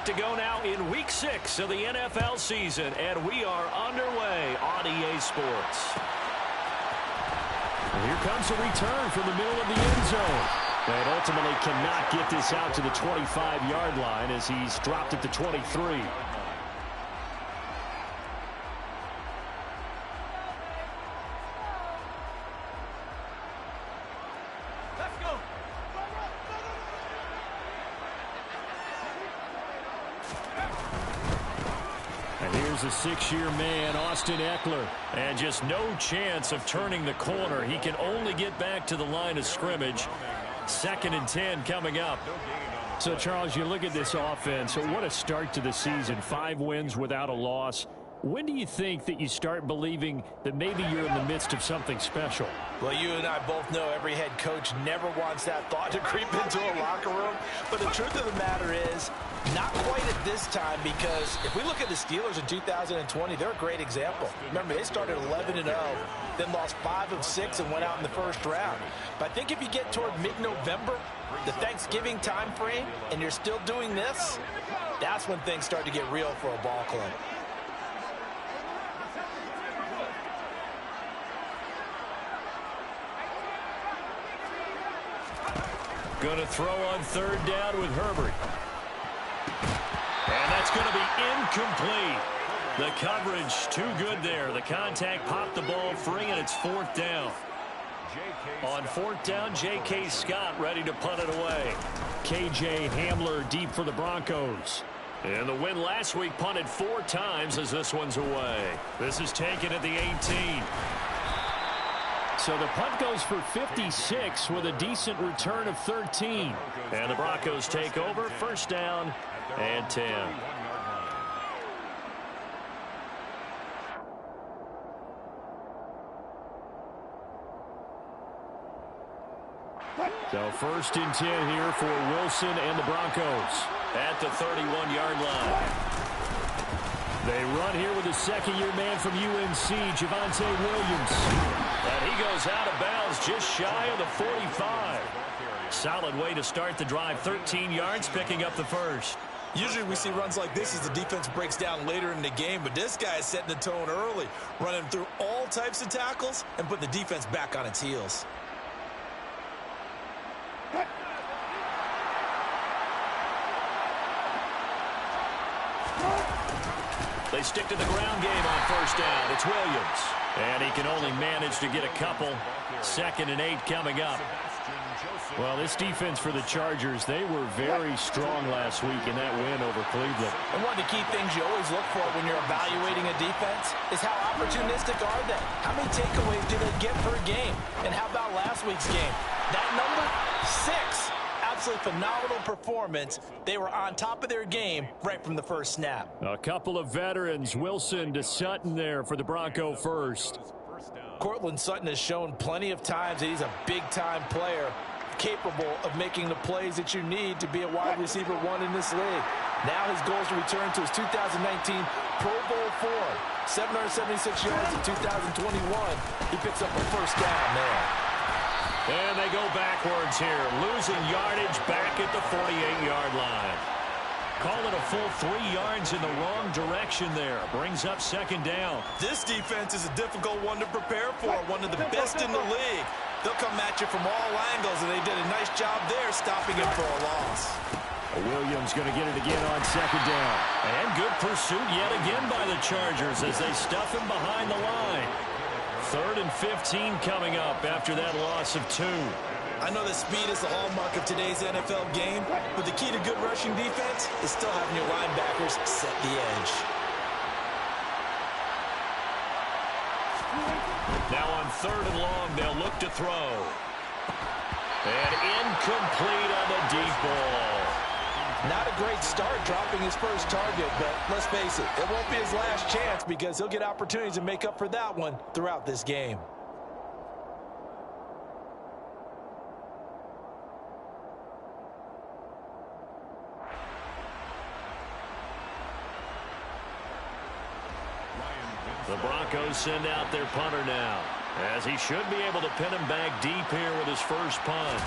set to go now in Week 6 of the NFL season, and we are underway on EA Sports. And here comes a return from the middle of the end zone. And ultimately cannot get this out to the 25-yard line as he's dropped at the 23. A 6-year man, Austin Eckler, and just no chance of turning the corner. He can only get back to the line of scrimmage. 2nd and 10 coming up. So, Charles, you look at this offense. What a start to the season. 5 wins without a loss. When do you think that you start believing that maybe you're in the midst of something special? Well, you and I both know every head coach never wants that thought to creep into a locker room. But the truth of the matter is, not quite at this time, because if we look at the Steelers in 2020, they're a great example. Remember, they started 11-0, then lost 5 of 6 and went out in the first round. But I think if you get toward mid-November, the Thanksgiving time frame, and you're still doing this, that's when things start to get real for a ball club. Going to throw on 3rd down with Herbert. And that's going to be incomplete. The coverage too good there. The contact popped the ball free, and it's 4th down. On 4th down, J.K. Scott ready to punt it away. K.J. Hamler deep for the Broncos. And the win last week punted 4 times as this one's away. This is taken at the 18. So the punt goes for 56 with a decent return of 13. And the Broncos take over. 1st down and 10. So 1st and 10 here for Wilson and the Broncos at the 31-yard line. They run here with a 2nd-year man from UNC, Javonte Williams. And he goes out of bounds just shy of the 45. Solid way to start the drive. 13 yards, picking up the first. Usually we see runs like this as the defense breaks down later in the game, but this guy is setting the tone early, running through all types of tackles and put the defense back on its heels. They stick to the ground game on 1st down. It's Williams. And he can only manage to get a couple. 2nd and 8 coming up. Well, this defense for the Chargers, they were very strong last week in that win over Cleveland. And one of the key things you always look for when you're evaluating a defense is how opportunistic are they? How many takeaways do they get per game? And how about last week's game? That number, 6. Absolutely phenomenal performance. They were on top of their game right from the first snap. A couple of veterans, Wilson to Sutton there for the Bronco first. Cortland Sutton has shown plenty of times that he's a big-time player, capable of making the plays that you need to be a wide receiver 1 in this league. Now his goal is to return to his 2019 Pro Bowl form. 776 yards in 2021. He picks up a 1st down there. And they go backwards here, losing yardage back at the 48-yard line. Call it a full 3 yards in the wrong direction there. Brings up 2nd down. This defense is a difficult one to prepare for, one of the best in the league. They'll come at you from all angles, and they did a nice job there stopping it for a loss. Williams going to get it again on 2nd down. And good pursuit yet again by the Chargers as they stuff him behind the line. 3rd and 15 coming up after that loss of 2. I know that speed is the hallmark of today's NFL game, but the key to good rushing defense is still having your linebackers set the edge. Now on 3rd and long, they'll look to throw. And incomplete on the deep ball. Not a great start dropping his first target, but let's face it, it won't be his last chance because he'll get opportunities to make up for that one throughout this game. The Broncos send out their punter now, as he should be able to pin him back deep here with his first punt.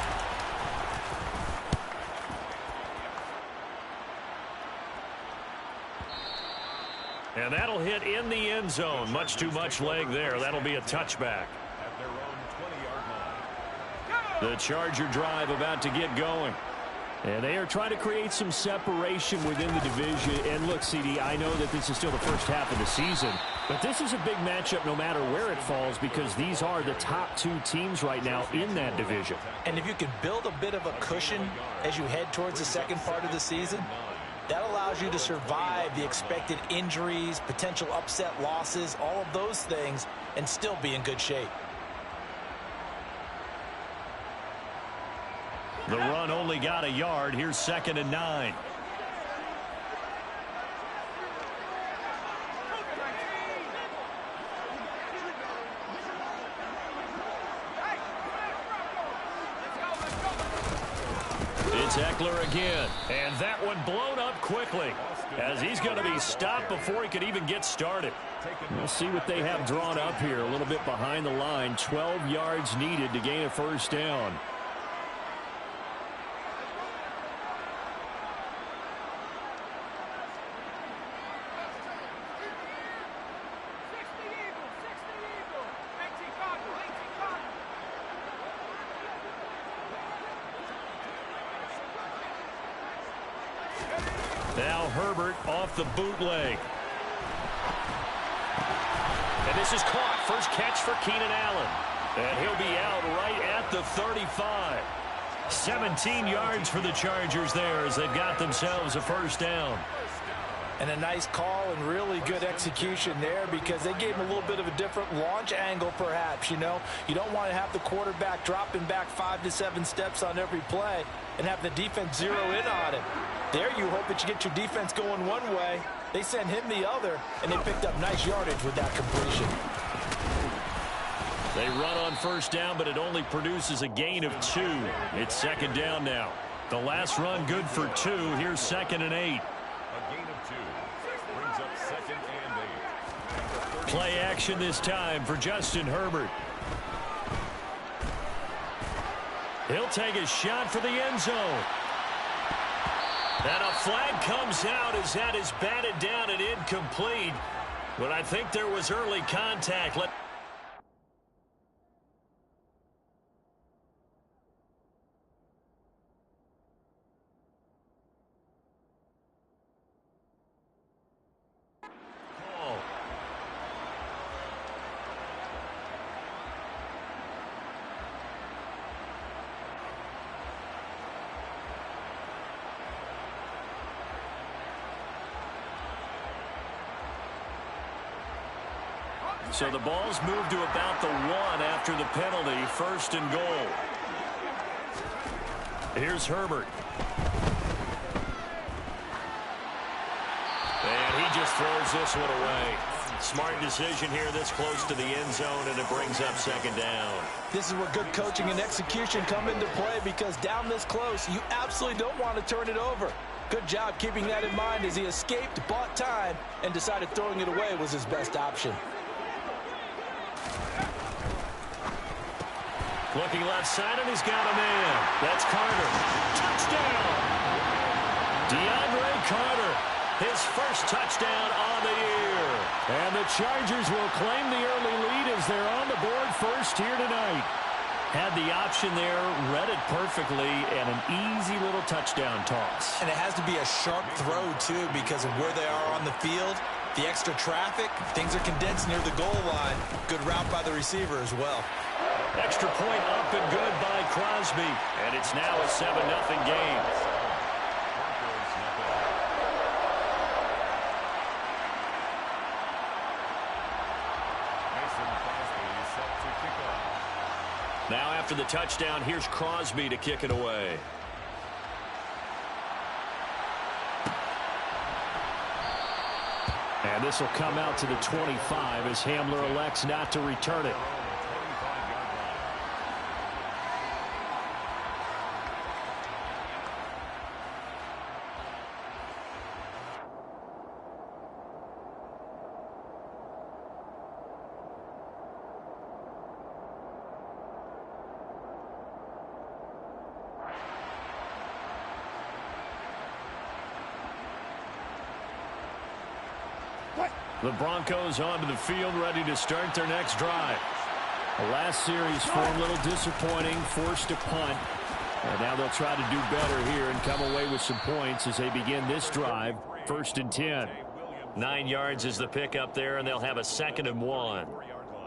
And that'll hit in the end zone. Much too much leg there. That'll be a touchback. At their own 20-yard line. The Charger drive about to get going. And they are trying to create some separation within the division. And look, CD, I know that this is still the first half of the season, but this is a big matchup no matter where it falls because these are the top two teams right now in that division. And if you can build a bit of a cushion as you head towards the second part of the season, that allows you to survive the expected injuries, potential upset losses, all of those things, and still be in good shape. The run only got a yard. Here's 2nd and 9. It's Eckler again. And that one blown up quickly as he's going to be stopped before he could even get started. We'll see what they have drawn up here. A little bit behind the line. 12 yards needed to gain a first down. Now Herbert off the bootleg. And this is caught. First catch for Keenan Allen. And he'll be out right at the 35. 17 yards for the Chargers there as they've got themselves a first down. And a nice call and really good execution there because they gave him a little bit of a different launch angle perhaps, you know. You don't want to have the quarterback dropping back 5 to 7 steps on every play and have the defense zero in on it. There you hope that you get your defense going one way. They sent him the other, and they picked up nice yardage with that completion. They run on first down, but it only produces a gain of 2. It's 2nd down now. The last run good for 2. Here's 2nd and 8. A gain of 2 brings up 2nd and 8. Play action this time for Justin Herbert. He'll take a shot for the end zone. And a flag comes out as that is batted down and incomplete. But I think there was early contact. So the ball's moved to about the 1 after the penalty. 1st and goal. Here's Herbert. And he just throws this one away. Smart decision here this close to the end zone, and it brings up 2nd down. This is where good coaching and execution come into play because down this close, you absolutely don't want to turn it over. Good job keeping that in mind as he escaped, bought time, and decided throwing it away was his best option. Looking left side, and he's got a man. That's Carter. Touchdown! DeAndre Carter, his first touchdown on the year. And the Chargers will claim the early lead as they're on the board first here tonight. Had the option there, read it perfectly, and an easy little touchdown toss. And it has to be a sharp throw, too, because of where they are on the field. The extra traffic, things are condensed near the goal line. Good route by the receiver as well. Extra point up and good by Crosby. And it's now a 7-0 game. Now after the touchdown, here's Crosby to kick it away. And this will come out to the 25 as Hamler elects not to return it. The Broncos onto the field, ready to start their next drive. The last series form a little disappointing, forced a punt. And now they'll try to do better here and come away with some points as they begin this drive. 1st and 10. 9 yards is the pickup there, and they'll have a 2nd and 1.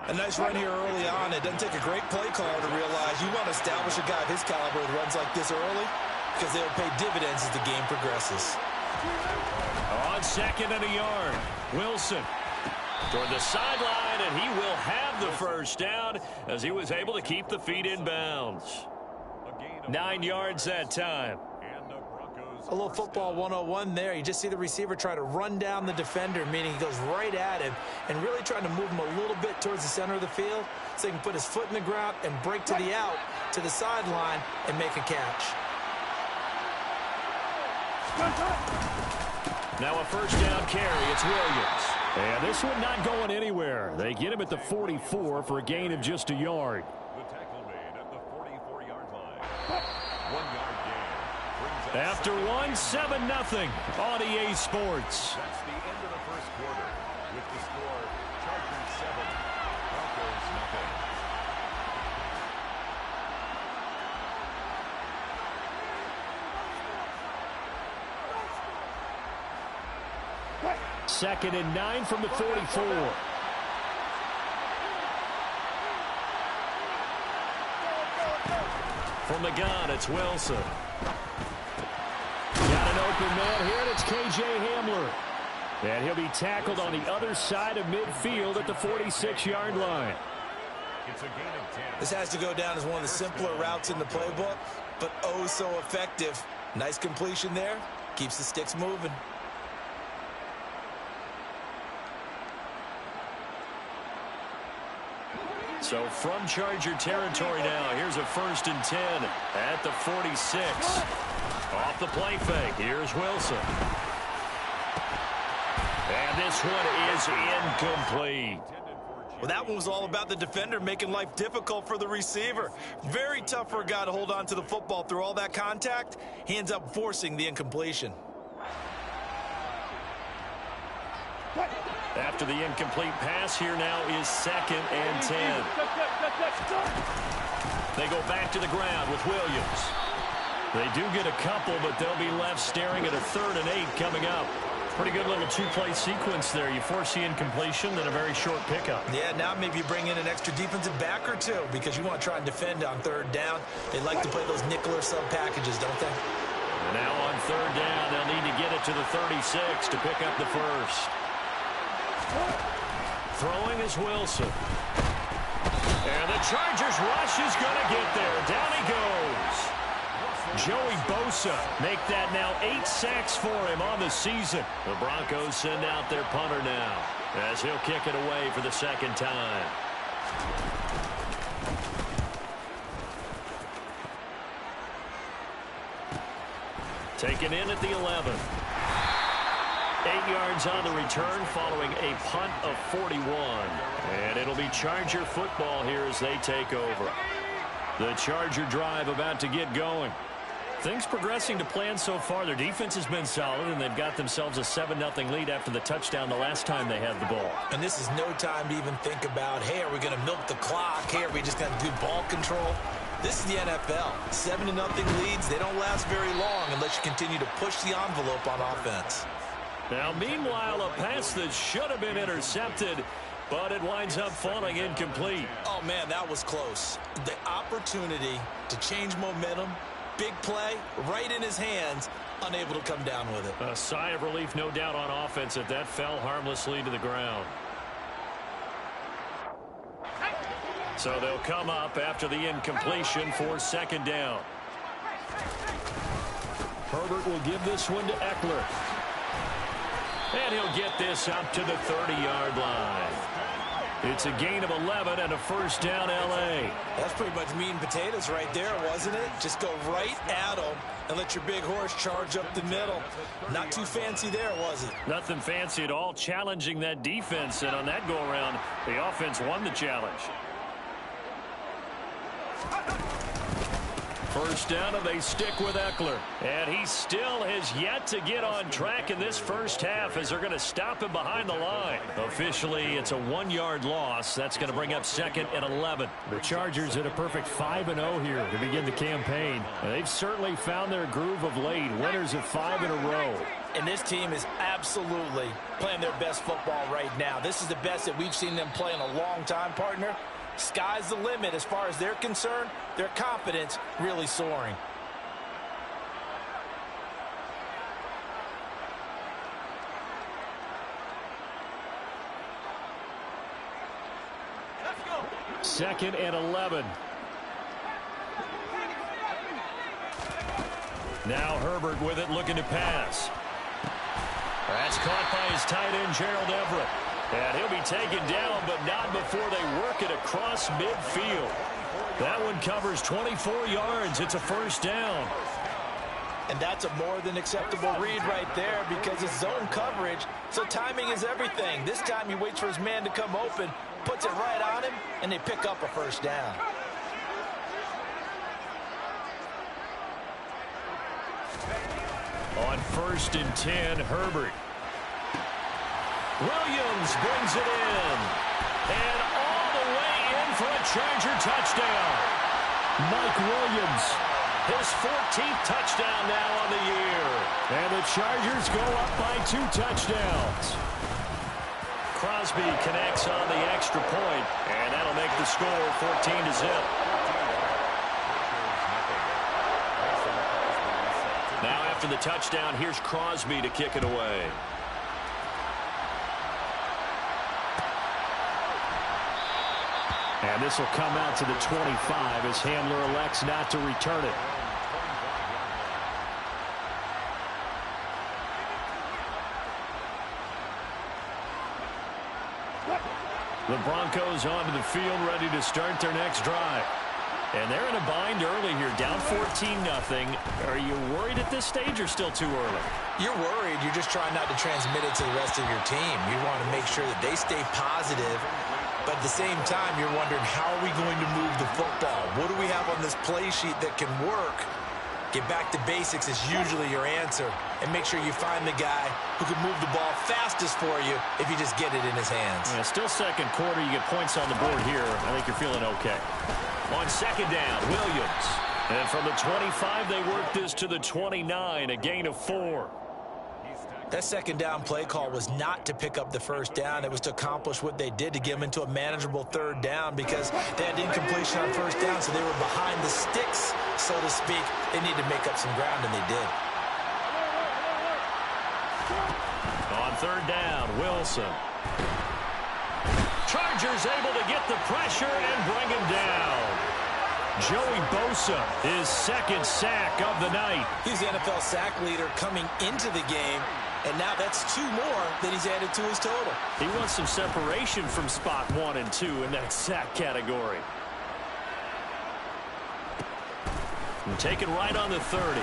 A nice run here early on. It doesn't take a great play caller to realize you want to establish a guy of his caliber with runs like this early because they'll pay dividends as the game progresses. On 2nd and a yard, Wilson toward the sideline, and he will have the first down as he was able to keep the feet in bounds. 9 yards that time. A little football 101 there. You just see the receiver try to run down the defender, meaning he goes right at him and really trying to move him a little bit towards the center of the field so he can put his foot in the ground and break to the out, to the sideline, and make a catch. Now a first down carry. It's Williams. And this one not going anywhere. They get him at the 44 for a gain of just a yard. The tackle made at the 44-yard line. 1 yard gain. After 7-0 on EA Sports. That's the end of the first quarter. With the score, Chargers 7, Broncos nothing. Second and 9 from the 44. From the gun, it's Wilson. Got an open man here, and it's K.J. Hamler. And he'll be tackled on the other side of midfield at the 46-yard line. It's a gain of 10. This has to go down as one of the simpler routes in the playbook, but oh so effective. Nice completion there. Keeps the sticks moving. So from Charger territory now, here's a 1st and 10 at the 46. Off the play fake, here's Wilson. And this one is incomplete. Well, that one was all about the defender making life difficult for the receiver. Very tough for a guy to hold on to the football through all that contact. He ends up forcing the incompletion. After the incomplete pass, here now is 2nd and 10. They go back to the ground with Williams. They do get a couple, but they'll be left staring at a 3rd and 8 coming up. Pretty good little 2-play sequence there. You force the incompletion, then a very short pickup. Yeah, now maybe you bring in an extra defensive back or two because you want to try and defend on 3rd down. They like to play those nickel or sub packages, don't they? And now on 3rd down, they'll need to get it to the 36 to pick up the first. Throwing is Wilson. And the Chargers rush is going to get there. Down he goes. Joey Bosa make that now 8 sacks for him on the season. The Broncos send out their punter now as he'll kick it away for the 2nd time. Taken in at the 11. 8 yards on the return following a punt of 41. And it'll be Charger football here as they take over. The Charger drive about to get going. Things progressing to plan so far. Their defense has been solid, and they've got themselves a 7-0 lead after the touchdown the last time they had the ball. And this is no time to even think about, hey, are we going to milk the clock? Hey, are we just going to do ball control? This is the NFL. 7-0 leads, they don't last very long unless you continue to push the envelope on offense. Now, meanwhile, a pass that should have been intercepted, but it winds up falling incomplete. Oh, man, that was close. The opportunity to change momentum, big play, right in his hands, unable to come down with it. A sigh of relief, no doubt, on offense that that fell harmlessly to the ground. So they'll come up after the incompletion for 2nd down. Herbert will give this one to Eckler. And he'll get this up to the 30-yard line. It's a gain of 11 and a 1st down, L.A. That's pretty much meat and potatoes right there, wasn't it? Just go right at them and let your big horse charge up the middle. Not too fancy there, was it? Nothing fancy at all, challenging that defense. And on that go-around, the offense won the challenge. First down, and they stick with Eckler. And he still has yet to get on track in this first half as they're going to stop him behind the line. Officially, it's a 1-yard loss. That's going to bring up 2nd and 11. The Chargers at a perfect 5-0 here to begin the campaign. They've certainly found their groove of late. Winners of 5 in a row. And this team is absolutely playing their best football right now. This is the best that we've seen them play in a long time, partner. Sky's the limit as far as they're concerned. Their confidence really soaring. Let's go. 2nd and 11. Now Herbert with it, looking to pass. That's caught by his tight end, Gerald Everett. And he'll be taken down, but not before they work it across midfield. That one covers 24 yards. It's a first down. And that's a more than acceptable read right there because it's zone coverage, so timing is everything. This time he waits for his man to come open, puts it right on him, and they pick up a first down. On 1st and 10, Herbert. Williams brings it in. And all the way in for a Charger touchdown. Mike Williams. His 14th touchdown now on the year. And the Chargers go up by 2 touchdowns. Crosby connects on the extra point, and that'll make the score 14-0. Now after the touchdown, here's Crosby to kick it away. And this will come out to the 25 as Handler elects not to return it. The Broncos onto the field, ready to start their next drive. And they're in a bind early here, down 14-0. Are you worried at this stage or still too early? You're worried. You're just trying not to transmit it to the rest of your team. You want to make sure that they stay positive. But at the same time, you're wondering, how are we going to move the football? What do we have on this play sheet that can work? Get back to basics is usually your answer. And make sure you find the guy who can move the ball fastest for you if you just get it in his hands. Yeah, still second quarter. You get points on the board here. I think you're feeling okay. On 2nd down, Williams. And from the 25, they work this to the 29, a gain of 4. That 2nd down play call was not to pick up the first down. It was to accomplish what they did, to get them into a manageable 3rd down, because they had incompletion on 1st down, so they were behind the sticks, so to speak. They needed to make up some ground, and they did. On 3rd down, Wilson. Chargers able to get the pressure and bring him down. Joey Bosa, his 2nd sack of the night. He's the NFL sack leader coming into the game, and now that's 2 more that he's added to his total. He wants some separation from spot 1 and 2 in that sack category. And taken right on the 30.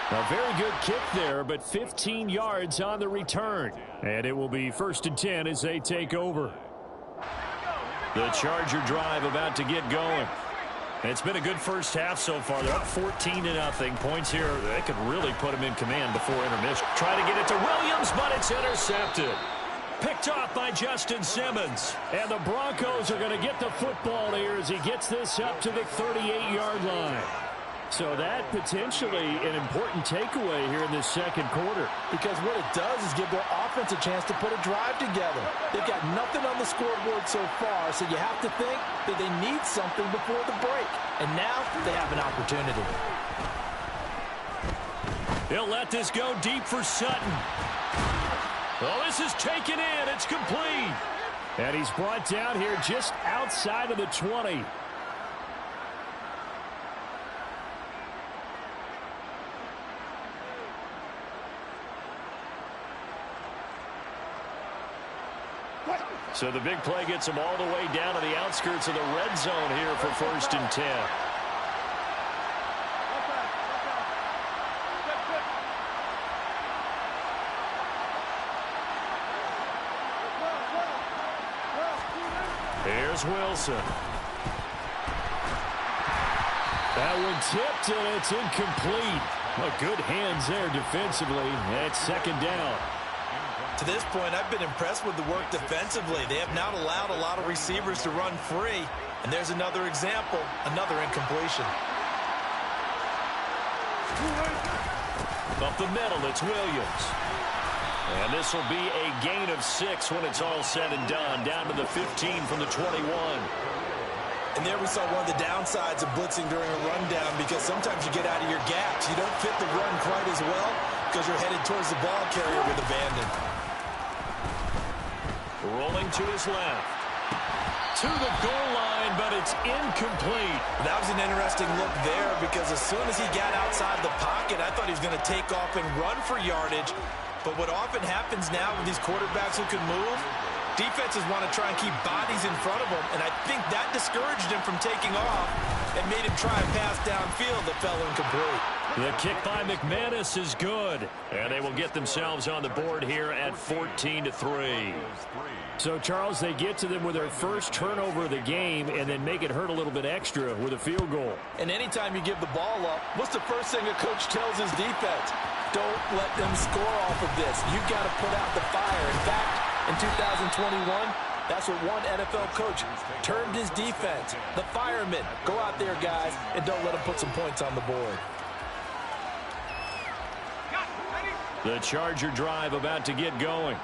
A very good kick there, but 15 yards on the return. And it will be 1st and 10 as they take over. The Charger drive about to get going. It's been a good first half so far. They're up 14-0. Points here, they could really put them in command before intermission. Try to get it to Williams, but it's intercepted. Picked off by Justin Simmons. And the Broncos are going to get the football here as he gets this up to the 38-yard line. So that potentially an important takeaway here in this 2nd quarter. Because what it does is give their offense a chance to put a drive together. They've got nothing on the scoreboard so far, so you have to think that they need something before the break. And now they have an opportunity. He'll let this go deep for Sutton. Oh, this is taken in. It's complete. And he's brought down here just outside of the 20. So the big play gets them all the way down to the outskirts of the red zone here for 1st and 10. is Wilson. That one tipped, and it's incomplete. Well, good hands there defensively. That's second down. To this point, I've been impressed with the work defensively. They have not allowed a lot of receivers to run free. And there's another example, another incompletion. Up the middle, it's Williams. And this will be a gain of 6 when it's all said and done. Down to the 15 from the 21. And there we saw one of the downsides of blitzing during a rundown, because sometimes you get out of your gaps. You don't fit the run quite as well because you're headed towards the ball carrier with abandon. Rolling to his left. To the goal line, but it's incomplete. That was an interesting look there, because as soon as he got outside the pocket, I thought he was going to take off and run for yardage. But what often happens now with these quarterbacks who can move, defenses want to try and keep bodies in front of them, and I think that discouraged him from taking off and made him try a pass downfield that fell incomplete. The kick by McManus is good, and they will get themselves on the board here at 14-3. So, Charles, they get to them with their first turnover of the game and then make it hurt a little bit extra with a field goal. And anytime you give the ball up, what's the first thing a coach tells his defense? Don't let them score off of this. You've got to put out the fire. In fact, in 2021, that's what one NFL coach termed his defense. The firemen. Go out there, guys, and don't let them put some points on the board. The Charger drive about to get going.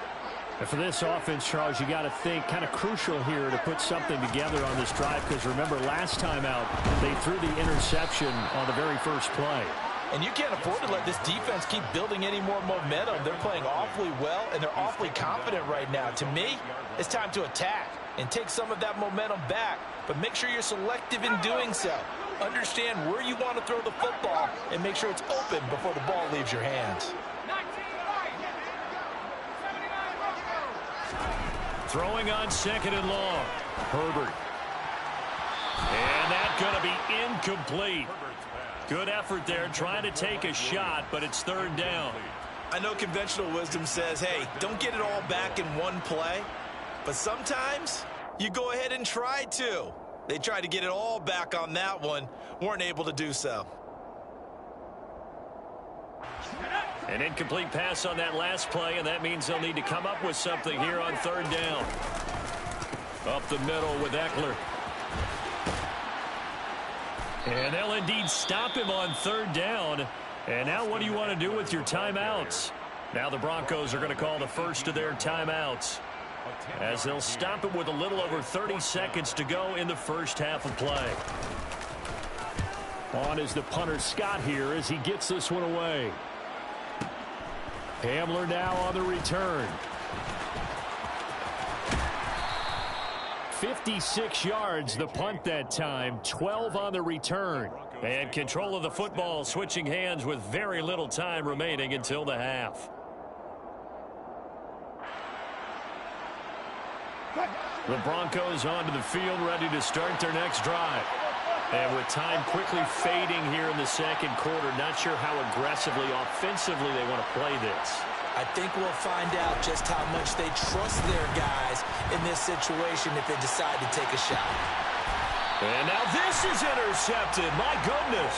And for this offense, Charles, you got to think kind of crucial here to put something together on this drive, because remember, last time out, they threw the interception on the very first play. And you can't afford to let this defense keep building any more momentum. They're playing awfully well, and they're awfully confident right now. To me, it's time to attack and take some of that momentum back, but make sure you're selective in doing so. Understand where you want to throw the football and make sure it's open before the ball leaves your hands. Throwing on second and long. Herbert. And that's going to be incomplete. Good effort there, trying to take a shot, but it's third down. I know conventional wisdom says, hey, don't get it all back in one play. But sometimes you go ahead and try to. They tried to get it all back on that one, weren't able to do so. An incomplete pass on that last play, and that means they'll need to come up with something here on third down. Up the middle with Eckler. And they'll indeed stop him on third down. And now what do you want to do with your timeouts? Now the Broncos are going to call the first of their timeouts, as they'll stop it with a little over 30 seconds to go in the first half of play. On is the punter Scott here as he gets this one away. Hamler now on the return. 56 yards the punt that time, 12 on the return. And control of the football switching hands with very little time remaining until the half. The Broncos onto the field, ready to start their next drive. And with time quickly fading here in the second quarter, not sure how aggressively, offensively they want to play this. I think we'll find out just how much they trust their guys in this situation if they decide to take a shot. And now this is intercepted. My goodness.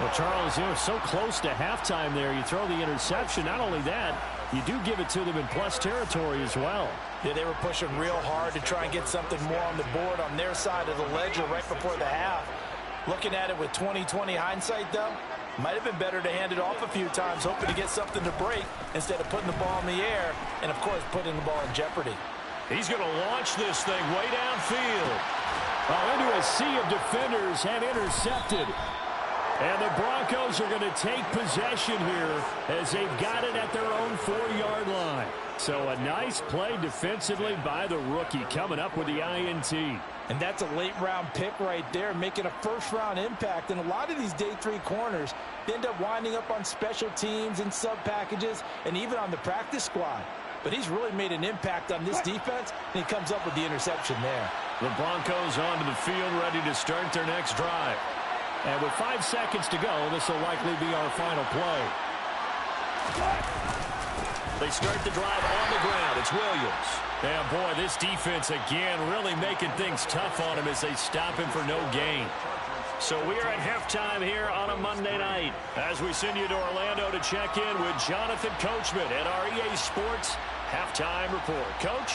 Well, Charles, you were so close to halftime there. You throw the interception. Not only that, you do give it to them in plus territory as well. Yeah, they were pushing real hard to try and get something more on the board on their side of the ledger right before the half. Looking at it with 20/20 hindsight, though, might have been better to hand it off a few times, hoping to get something to break instead of putting the ball in the air and, of course, putting the ball in jeopardy. He's going to launch this thing way downfield. Into a sea of defenders and intercepted. And the Broncos are going to take possession here as they've got it at their own 4-yard line. So a nice play defensively by the rookie, coming up with the INT. And that's a late-round pick right there, making a first-round impact. And a lot of these day 3 corners end up winding up on special teams and sub-packages and even on the practice squad. But he's really made an impact on this defense, and he comes up with the interception there. The Broncos onto the field, ready to start their next drive. And with 5 seconds to go, this will likely be our final play. They start the drive on the ground. It's Williams. Yeah, boy, this defense again really making things tough on him as they stop him for no gain. So we are at halftime here on a Monday night as we send you to Orlando to check in with Jonathan Coachman at our EA Sports Halftime Report. Coach?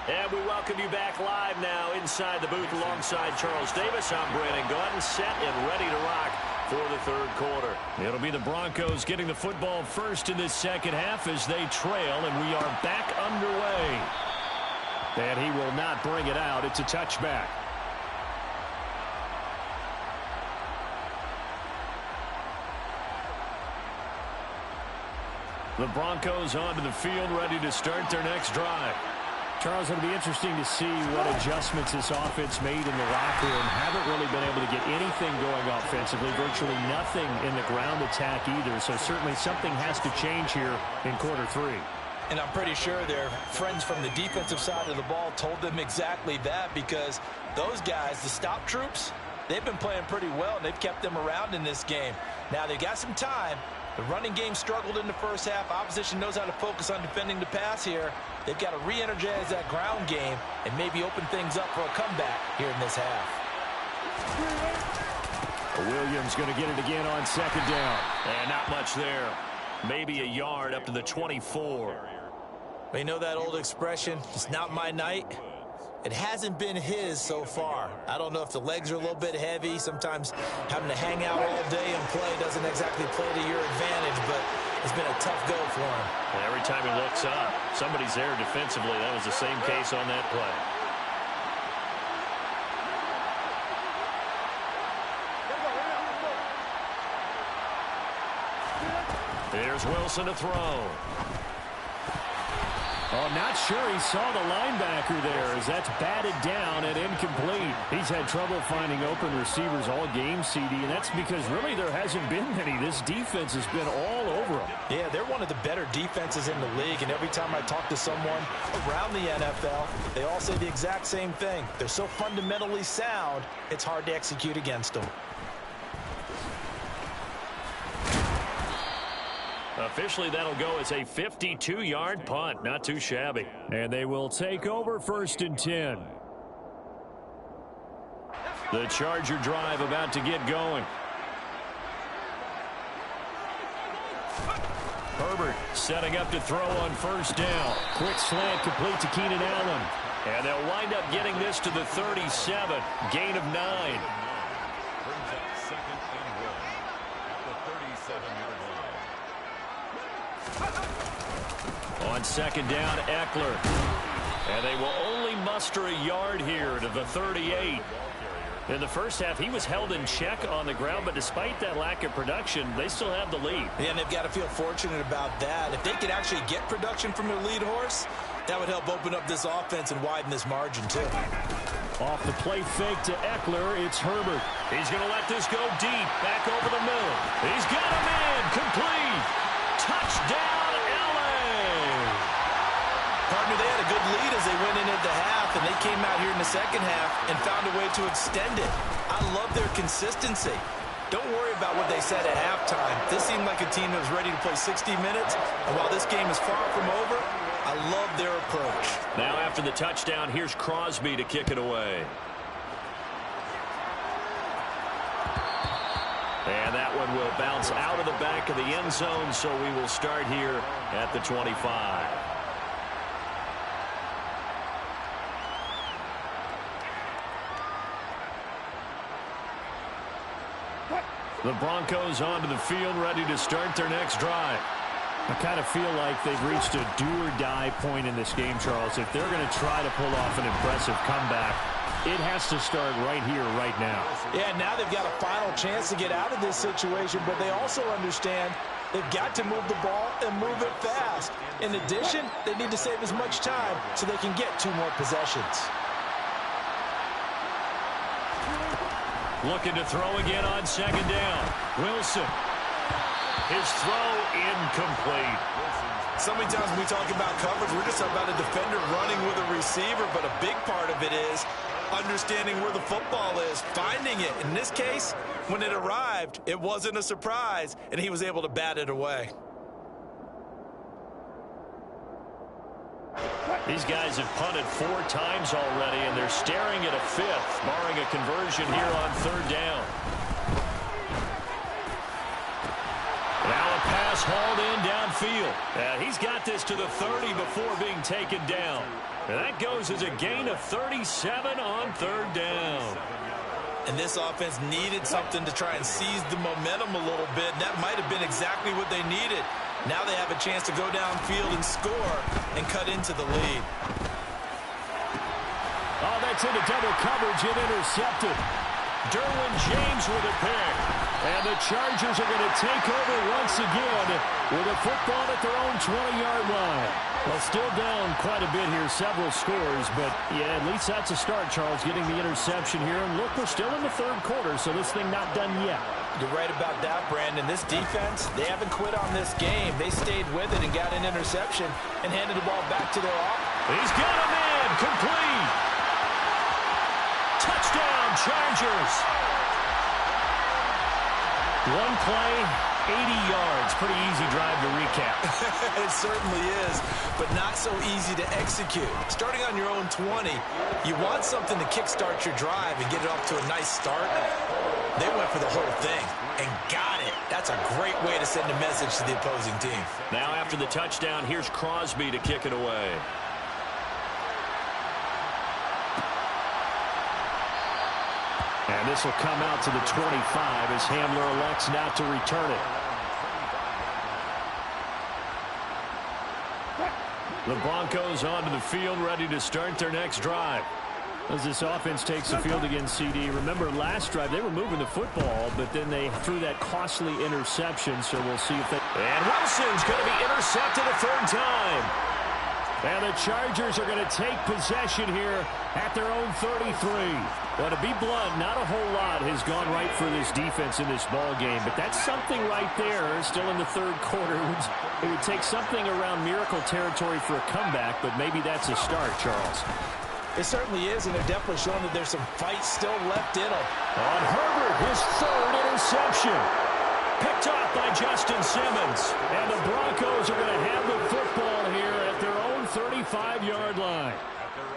And we welcome you back live now inside the booth alongside Charles Davis. I'm Brandon Gordon, set and ready to rock for the third quarter. It'll be the Broncos getting the football first in this second half as they trail, and we are back underway. And he will not bring it out. It's a touchback. The Broncos onto the field, ready to start their next drive. Charles, it'll be interesting to see what adjustments this offense made in the locker room. Haven't really been able to get anything going offensively, virtually nothing in the ground attack either. So certainly something has to change here in quarter three. And I'm pretty sure their friends from the defensive side of the ball told them exactly that, because those guys, the stop troops, they've been playing pretty well, and they've kept them around in this game. Now they've got some time. The running game struggled in the first half. Opposition knows how to focus on defending the pass here. They've got to re-energize that ground game and maybe open things up for a comeback here in this half. Williams going to get it again on second down. And not much there. Maybe a yard up to the 24. You know that old expression, it's not my night? It hasn't been his so far. I don't know if the legs are a little bit heavy. Sometimes having to hang out all day and play doesn't exactly play to your advantage, but it's been a tough go for him. And every time he looks up, somebody's there defensively. That was the same case on that play. Here's Wilson to throw. Oh, not sure he saw the linebacker there as that's batted down and incomplete. He's had trouble finding open receivers all game, CD, and that's because really there hasn't been many. This defense has been all over them. Yeah, they're one of the better defenses in the league, and every time I talk to someone around the NFL, they all say the exact same thing. They're so fundamentally sound, it's hard to execute against them. Officially, that'll go as a 52-yard punt. Not too shabby. And they will take over 1st and 10. The Charger drive about to get going. Herbert setting up to throw on 1st down. Quick slant complete to Keenan Allen. And they'll wind up getting this to the 37. Gain of 9. Brings up 2nd and 1 at the 37-yard line. On 2nd down, Eckler. And they will only muster a yard here to the 38. In the first half, he was held in check on the ground, but despite that lack of production, they still have the lead. Yeah, and they've got to feel fortunate about that. If they could actually get production from their lead horse, that would help open up this offense and widen this margin, too. Off the play fake to Eckler, it's Herbert. He's going to let this go deep, back over the middle. He's got a man, complete. Touchdown, L.A. Partner, they had a good lead as they went in at the half, and they came out here in the second half and found a way to extend it. I love their consistency. Don't worry about what they said at halftime. This seemed like a team that was ready to play 60 minutes, and while this game is far from over, I love their approach. Now after the touchdown, here's Crosby to kick it away. And that one will bounce out of the back of the end zone, so we will start here at the 25. The Broncos onto the field, ready to start their next drive. I kind of feel like they've reached a do-or-die point in this game, Charles. If they're going to try to pull off an impressive comeback, it has to start right here, right now. Yeah, now they've got a final chance to get out of this situation, but they also understand they've got to move the ball and move it fast. In addition, they need to save as much time so they can get 2 more possessions. Looking to throw again on 2nd down. Wilson. His throw incomplete. So many times when we talk about coverage, we're just about a defender running with a receiver, but a big part of it is understanding where the football is, finding it. In this case, when it arrived, it wasn't a surprise, and he was able to bat it away. These guys have punted 4 times already, and they're staring at a 5th, barring a conversion here on 3rd down. Now a pass hauled in downfield. He's got this to the 30 before being taken down. And that goes as a gain of 37 on 3rd down. And this offense needed something to try and seize the momentum a little bit. And that might have been exactly what they needed. Now they have a chance to go downfield and score and cut into the lead. Oh, that's into double coverage and intercepted. Derwin James with a pick. And the Chargers are going to take over once again with a football at their own 20-yard line. Well, still down quite a bit here, several scores, but yeah, at least that's a start, Charles, getting the interception here. And look, we're still in the 3rd quarter, so this thing not done yet. You're right about that, Brandon. This defense, they haven't quit on this game. They stayed with it and got an interception and handed the ball back to their offense. He's got a man, complete. Touchdown, Chargers. One play, 80 yards. Pretty easy drive to recap. It certainly is, but not so easy to execute. Starting on your own 20, you want something to kickstart your drive and get it off to a nice start. They went for the whole thing and got it. That's a great way to send a message to the opposing team. Now after the touchdown, here's Crosby to kick it away. And this will come out to the 25 as Hamler elects now to return it. The Broncos onto the field, ready to start their next drive. As this offense takes the field against CD. Remember, last drive, they were moving the football, but then they threw that costly interception, so we'll see if they... And Wilson's going to be intercepted a 3rd time. And the Chargers are going to take possession here at their own 33. Well, to be blunt, not a whole lot has gone right for this defense in this ball game, but that's something right there. Still in the 3rd quarter. It would take something around miracle territory for a comeback, but maybe that's a start, Charles. It certainly is, and they're definitely showing that there's some fight still left in them. On Herbert, his 3rd interception. Picked off by Justin Simmons. And the Broncos are going to have the football here at their own 35-yard line.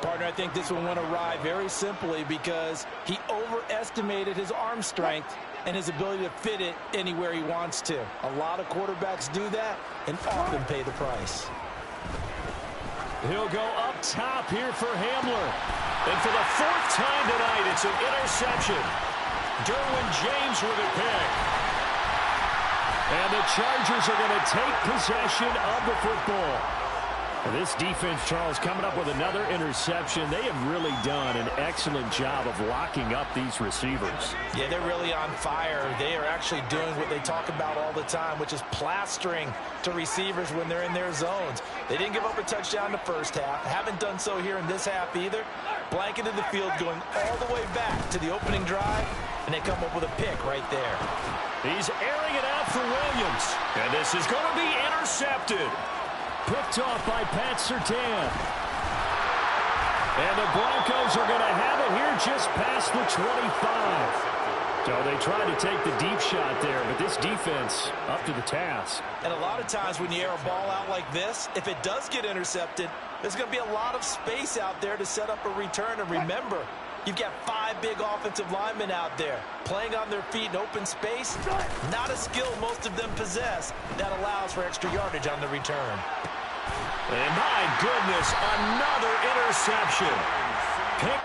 Partner, I think this one went awry very simply because he overestimated his arm strength and his ability to fit it anywhere he wants to. A lot of quarterbacks do that and often pay the price. He'll go up top here for Hamler. And for the 4th time tonight, it's an interception. Derwin James with a pick. And the Chargers are going to take possession of the football. This defense, Charles, coming up with another interception. They have really done an excellent job of locking up these receivers. Yeah, they're really on fire. They are actually doing what they talk about all the time, which is plastering to receivers when they're in their zones. They didn't give up a touchdown the first half. Haven't done so here in this half either. Blanketed the field going all the way back to the opening drive, and they come up with a pick right there. He's airing it out for Williams. And this is going to be intercepted. Picked off by Pat Surtain. And the Broncos are going to have it here just past the 25. So they tried to take the deep shot there, but this defense up to the task. And a lot of times when you air a ball out like this, if it does get intercepted, there's going to be a lot of space out there to set up a return. And remember, you've got 5 big offensive linemen out there playing on their feet in open space. Not a skill most of them possess that allows for extra yardage on the return. And my goodness, another interception. Pick.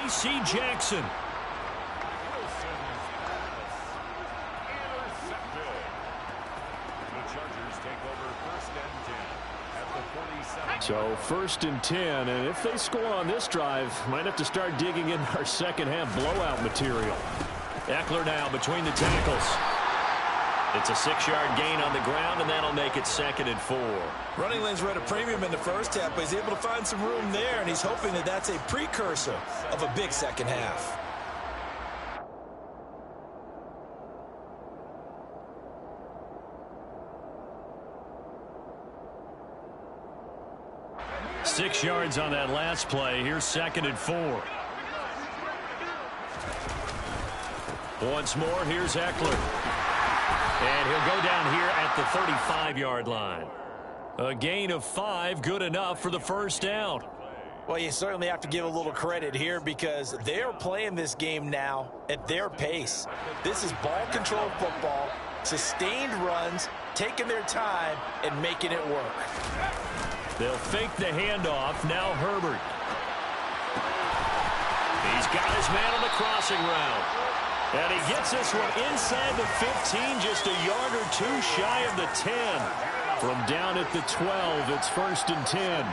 J.C. Jackson. So 1st and 10, and if they score on this drive, might have to start digging in our second half blowout material. Eckler now between the tackles. It's a 6-yard gain on the ground, and that'll make it 2nd and 4. Running lanes were at a premium in the first half, but he's able to find some room there, and he's hoping that that's a precursor of a big second half. Six yards on that last play. Here's 2nd and 4. Once more, here's Eckler. And he'll go down here at the 35-yard line. A gain of 5, good enough for the first down. Well, you certainly have to give a little credit here because they're playing this game now at their pace. This is ball control football, sustained runs, taking their time, and making it work. They'll fake the handoff. Now Herbert. He's got his man on the crossing route. And he gets this one inside the 15, just a yard or two shy of the 10. From down at the 12, it's 1st and 10.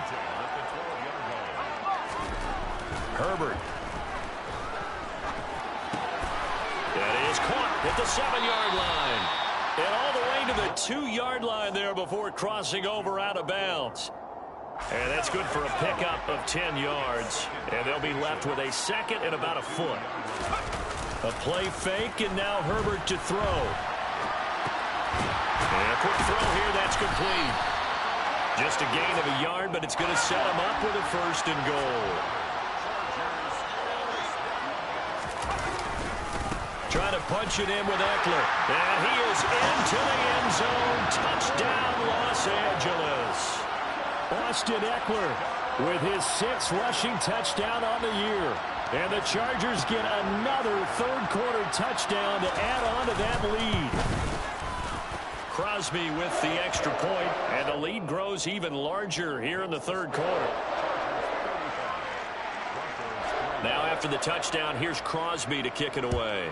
Herbert. That is caught at the 7-yard line. And all the way to the 2-yard line there before crossing over out of bounds. And that's good for a pickup of 10 yards. And they'll be left with a 2nd and about a foot. A play fake, and now Herbert to throw. And a quick throw here, that's complete. Just a gain of a yard, but it's going to set him up with a 1st and goal. Trying to punch it in with Eckler. And he is into the end zone. Touchdown, Los Angeles. Austin Eckler with his 6th rushing touchdown on the year. And the Chargers get another 3rd-quarter touchdown to add on to that lead. Crosby with the extra point, and the lead grows even larger here in the 3rd quarter. Now after the touchdown, here's Crosby to kick it away.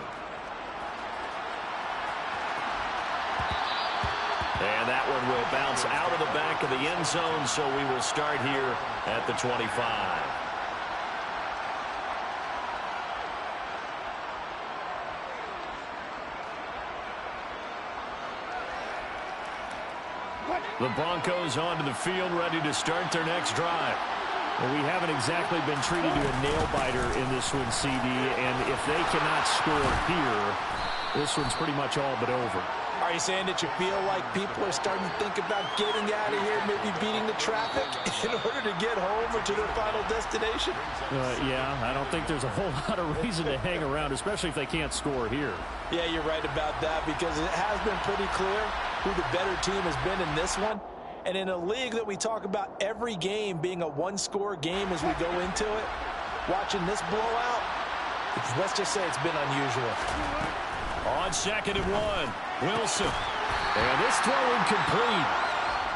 And that one will bounce out of the back of the end zone, so we will start here at the 25. The Broncos onto the field, ready to start their next drive. Well, we haven't exactly been treated to a nail-biter in this one, CD, and if they cannot score here, this one's pretty much all but over. Are you saying that you feel like people are starting to think about getting out of here, maybe beating the traffic in order to get home or to their final destination? Yeah, I don't think there's a whole lot of reason to hang around, especially if they can't score here. Yeah, you're right about that because it has been pretty clear who the better team has been in this one. And in a league that we talk about every game being a one-score game as we go into it, watching this blowout, let's just say it's been unusual. On 2nd and 1, Wilson. And this throw incomplete.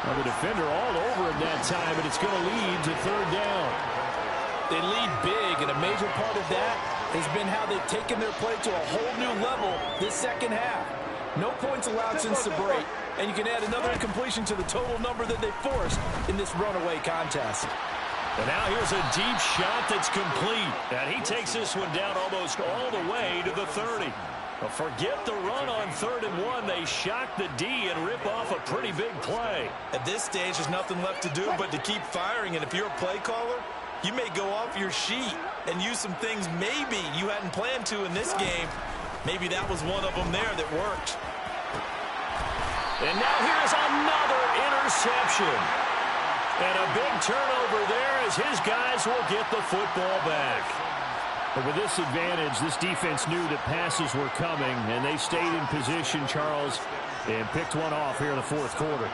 Well, the defender all over him that time, and it's going to lead to 3rd down. They lead big, and a major part of that has been how they've taken their play to a whole new level this 2nd half. No points allowed since the break, and you can add another incompletion to the total number that they forced in this runaway contest. And now here's a deep shot that's complete. And he takes this one down almost all the way to the 30. Well, forget the run on 3rd and 1. They shock the D and rip off a pretty big play. At this stage, there's nothing left to do but to keep firing. And if you're a play caller, you may go off your sheet and use some things maybe you hadn't planned to in this game. Maybe that was one of them there that worked. And now here's another interception. And a big turnover there as his guys will get the football back. But with this advantage, this defense knew that passes were coming, and they stayed in position, Charles, and picked one off here in the 4th quarter.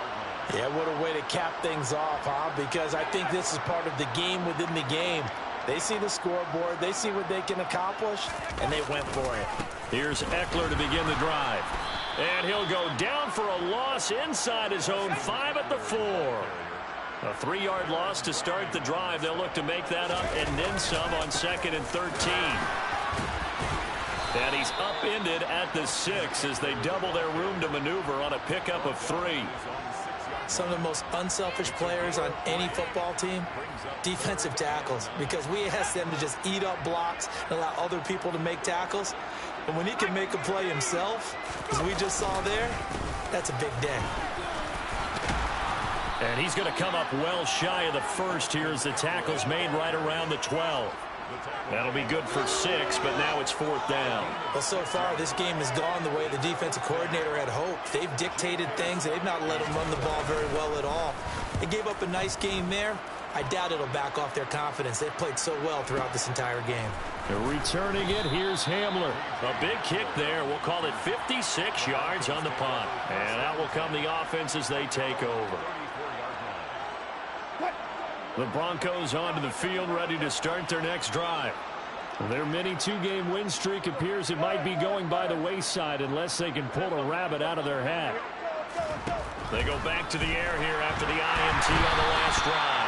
Yeah, what a way to cap things off, huh? Because I think this is part of the game within the game. They see the scoreboard, they see what they can accomplish, and they went for it. Here's Eckler to begin the drive. And he'll go down for a loss inside his own 5 at the 4. A 3-yard loss to start the drive. They'll look to make that up and then some on 2nd and 13. And he's upended at the 6 as they double their room to maneuver on a pickup of 3. Some of the most unselfish players on any football team, defensive tackles, because we ask them to just eat up blocks and allow other people to make tackles. And when he can make a play himself, as we just saw there, that's a big day. And he's going to come up well shy of the first here as the tackle's made right around the 12. That'll be good for 6, but now it's 4th down. Well, so far, this game has gone the way the defensive coordinator had hoped. They've dictated things. They've not let them run the ball very well at all. They gave up a nice game there. I doubt it'll back off their confidence. They've played so well throughout this entire game. Returning it, here's Hamler. A big kick there. We'll call it 56 yards on the punt. And out will come the offense as they take over. The Broncos onto the field, ready to start their next drive. Their mini 2-game win streak appears it might be going by the wayside unless they can pull a rabbit out of their hat. They go back to the air here after the INT on the last drive.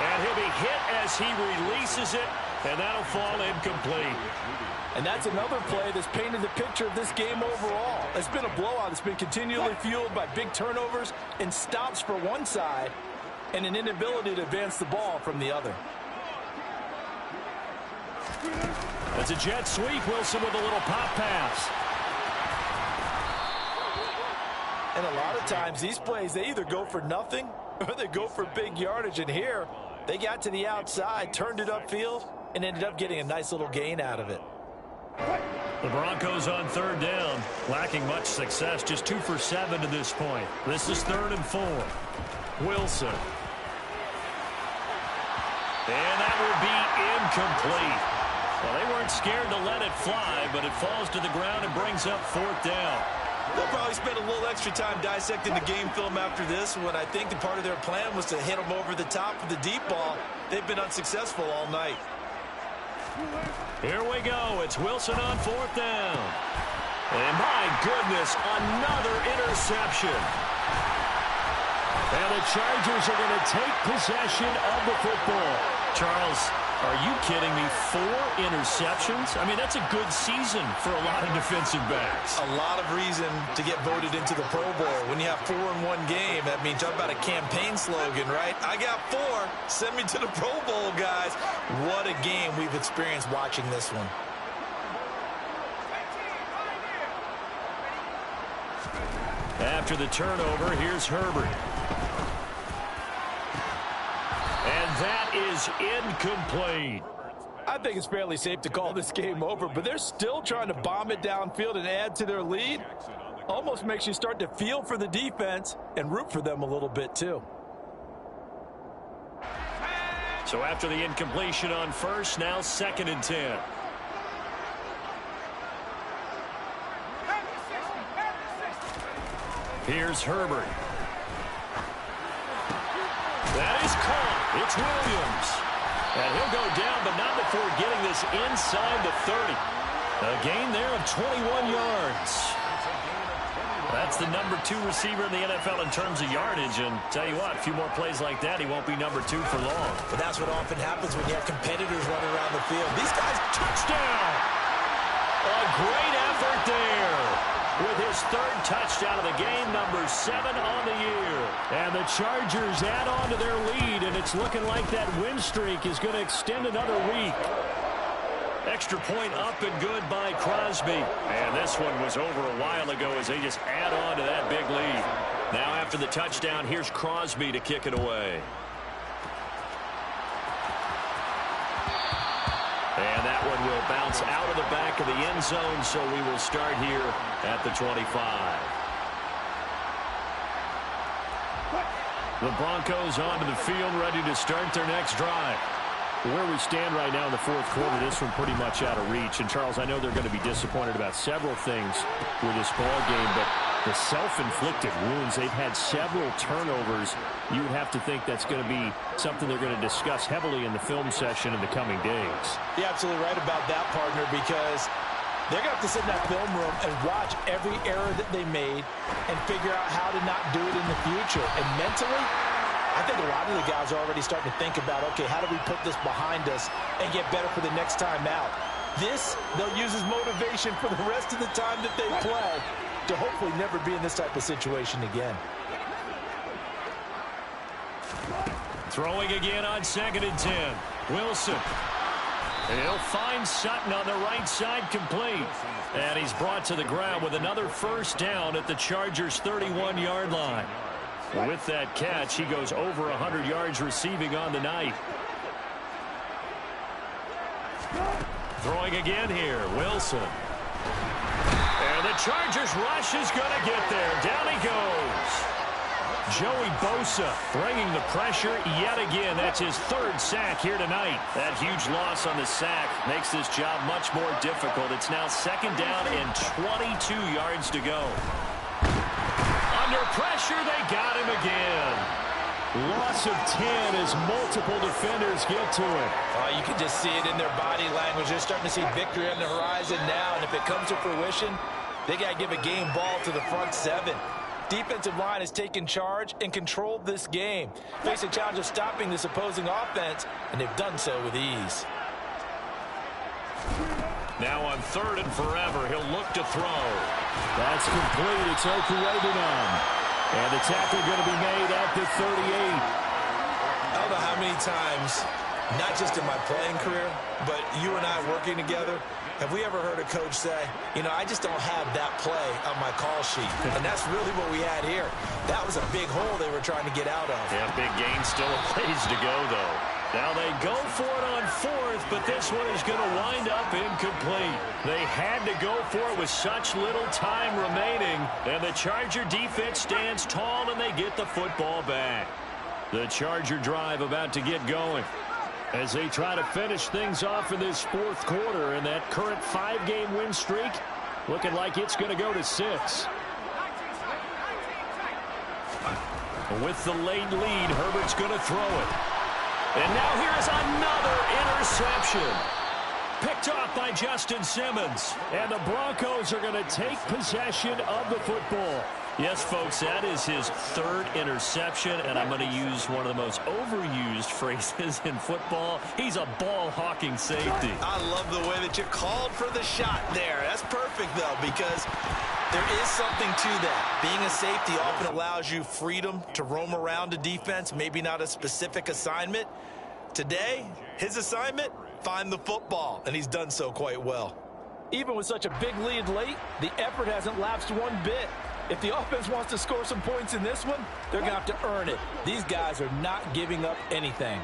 And he'll be hit as he releases it, and that'll fall incomplete. And that's another play that's painted the picture of this game overall. It's been a blowout. It's been continually fueled by big turnovers and stops for one side and an inability to advance the ball from the other. That's a jet sweep. Wilson with a little pop pass. And a lot of times these plays, they either go for nothing or they go for big yardage. And here, they got to the outside, turned it upfield, and ended up getting a nice little gain out of it. The Broncos on 3rd down, lacking much success, just 2 for 7 to this point. This is 3rd and 4. Wilson. And that will be incomplete. Well, they weren't scared to let it fly, but it falls to the ground and brings up 4th down. They'll probably spend a little extra time dissecting the game film after this, when I think the part of their plan was to hit them over the top of the deep ball. They've been unsuccessful all night. Here we go. It's Wilson on 4th down. And my goodness, another interception. And the Chargers are going to take possession of the football. Charles, are you kidding me? 4 interceptions? I mean, that's a good season for a lot of defensive backs. A lot of reason to get voted into the Pro Bowl. When you have 4 in one game, that means talk about a campaign slogan, right? I got 4. Send me to the Pro Bowl, guys. What a game we've experienced watching this one. After the turnover, here's Herbert. And that is incomplete. I think it's fairly safe to call this game over, but they're still trying to bomb it downfield and add to their lead. Almost makes you start to feel for the defense and root for them a little bit too. So after the incompletion on 1st, now 2nd and 10. Here's Herbert. That is caught. It's Williams. And he'll go down, but not before getting this inside the 30. A gain there of 21 yards. That's the number 2 receiver in the NFL in terms of yardage. And tell you what, a few more plays like that, he won't be number 2 for long. But that's what often happens when you have competitors running around the field. These guys, Touchdown! A great effort there. With his 3rd touchdown of the game, number 7 on the year. And the Chargers add on to their lead, and it's looking like that win streak is going to extend another week. Extra point up and good by Crosby. And this one was over a while ago as they just add on to that big lead. Now after the touchdown, here's Crosby to kick it away. And that one will bounce out of the back of the end zone, so we will start here at the 25. The Broncos onto the field, ready to start their next drive. Where we stand right now in the 4th quarter, this one pretty much out of reach. And, Charles, I know they're going to be disappointed about several things with this ball game, but the self-inflicted wounds, they've had several turnovers. You would have to think that's going to be something they're going to discuss heavily in the film session in the coming days. you're absolutely right about that, partner, because they're going to have to sit in that film room and watch every error that they made and figure out how to not do it in the future. And mentally, I think a lot of the guys are already starting to think about, okay, how do we put this behind us and get better for the next time out? This, they'll use as motivation for the rest of the time that they play to hopefully never be in this type of situation again. Throwing again on 2nd and 10. Wilson. He'll find Sutton on the right side, complete. And he's brought to the ground with another first down at the Chargers' 31-yard line. With that catch, he goes over 100 yards receiving on the night. Throwing again here, Wilson. And the Chargers rush is going to get there. Down he goes. Joey Bosa bringing the pressure yet again. That's his third sack here tonight. That huge loss on the sack makes this job much more difficult. It's now second down and 22 yards to go. Under pressure, they got him again. Loss of 10 as multiple defenders get to it. You can just see it in their body language. They're starting to see victory on the horizon now, and if it comes to fruition, they got to give a game ball to the front seven. Defensive line has taken charge and controlled this game. Facing a challenge of stopping this opposing offense, and they've done so with ease. Now on third and forever, he'll look to throw. That's complete. It's Okuredanon. And the tackle going to be made at the 38. I don't know how many times, not just in my playing career, but you and I working together, have we ever heard a coach say, you know, I just don't have that play on my call sheet. And that's really what we had here. That was a big hole they were trying to get out of. Yeah, big gain, still a ways to go, though. Now they go for it on fourth, but this one is going to wind up incomplete. They had to go for it with such little time remaining, and the Charger defense stands tall, and they get the football back. The Charger drive about to get going as they try to finish things off in this fourth quarter, and that current 5-game win streak looking like it's going to go to 6. With the late lead, Herbert's going to throw it. And now here's another interception. Picked off by Justin Simmons. And the Broncos are going to take possession of the football. Yes, folks, that is his third interception, and I'm going to use one of the most overused phrases in football. He's a ball-hawking safety. I love the way that you called for the shot there. That's perfect, though, because there is something to that. Being a safety often allows you freedom to roam around a defense, maybe not a specific assignment. Today, his assignment, find the football, and he's done so quite well. Even with such a big lead late, the effort hasn't lapsed one bit. If the offense wants to score some points in this one, they're going to have to earn it. These guys are not giving up anything.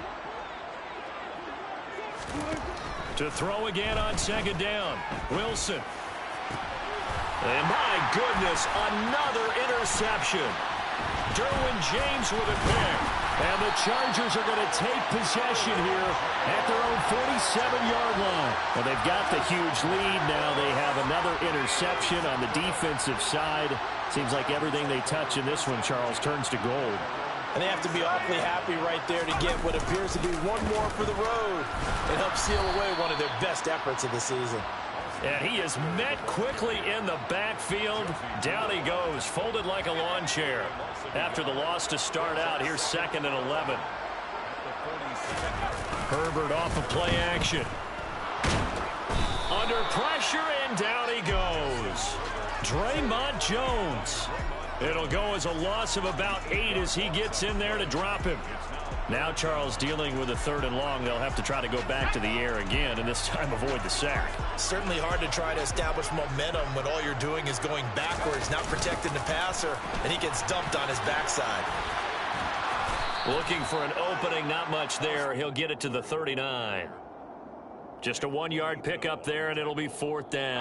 To throw again on second down, Wilson. And my goodness, another interception. Derwin James with a pick. And the Chargers are going to take possession here at their own 47-yard line. Well, they've got the huge lead now. They have another interception on the defensive side. Seems like everything they touch in this one, Charles, turns to gold. And they have to be awfully happy right there to get what appears to be one more for the road and help seal away one of their best efforts of the season. And he is met quickly in the backfield. Down he goes, folded like a lawn chair. After the loss to start out, here's 2nd and 11. Herbert off of play action. Under pressure, and down he goes. Draymond Jones. It'll go as a loss of about 8 as he gets in there to drop him. Now Charles dealing with a 3rd and long. They'll have to try to go back to the air again, and this time avoid the sack. Certainly hard to try to establish momentum when all you're doing is going backwards, not protecting the passer, and he gets dumped on his backside. Looking for an opening, not much there. He'll get it to the 39. Just a 1-yard pickup there, and it'll be 4th down.